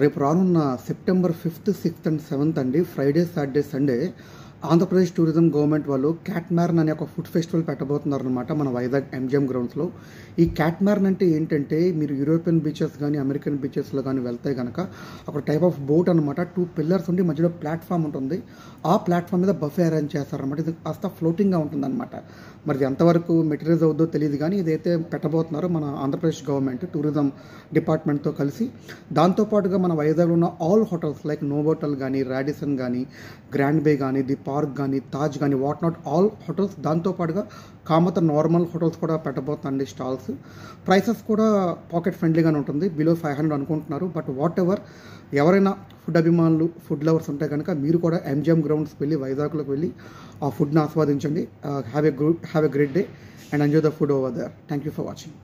రేపు రానున్న September 5th, 6th and 7th అండి, Friday, Saturday, Sunday Andhra Pradesh tourism government వాళ్ళు క్యాట్మారన్ అనే ఒక ఫుడ్ ఫెస్టివల్ పెట్టబోతున్నారనమాట మన వైజాగ్ ఎంజిఎం గ్రౌండ్స్లో. ఈ క్యాట్మారన్ అంటే ఏంటంటే, మీరు యూరోపియన్ బీచెస్ కానీ అమెరికన్ బీచెస్లో కానీ వెళ్తే కనుక ఒక టైప్ ఆఫ్ బోట్ అనమాట. 2 పిల్లర్స్ ఉండి మధ్యలో ప్లాట్ఫామ్ ఉంటుంది. ఆ ప్లాట్ఫామ్ మీద బఫే అరేంజ్ చేస్తారనమాట. ఇది కాస్త ఫ్లోటింగ్గా ఉంటుందన్నమాట. మరి ఇది ఎంతవరకు మెటీరియల్స్ అవుద్దో తెలియదు, కానీ ఇదైతే పెట్టబోతున్నారో మన ఆంధ్రప్రదేశ్ గవర్నమెంట్ టూరిజం డిపార్ట్మెంట్తో కలిసి. దాంతోపాటుగా మన వైజాగ్లో ఉన్న ఆల్ హోటల్స్ లైక్ నోవోటల్ కానీ, రాడిసన్ కానీ, గ్రాండ్ బే కానీ, ది పార్క్ కానీ, తాజ్ కానీ, వాట్ నాట్ ఆల్ హోటల్స్, దాంతోపాటుగా కామత నార్మల్ హోటల్స్ కూడా పెట్టబోతుందండి స్టాల్స్. ప్రైసెస్ కూడా పాకెట్ ఫ్రెండ్లీగానే ఉంటుంది, బిలో 500 అనుకుంటున్నారు. బట్ వాట్ ఎవర్, ఎవరైనా ఫుడ్ అభిమానులు, ఫుడ్ లవర్స్ ఉంటే కనుక మీరు కూడా ఎంజిఎం గ్రౌండ్స్కి వెళ్ళి, వైజాగ్లోకి వెళ్ళి ఆ ఫుడ్ని ఆస్వాదించండి. Have a great day and enjoy the food over there. Thank you for watching.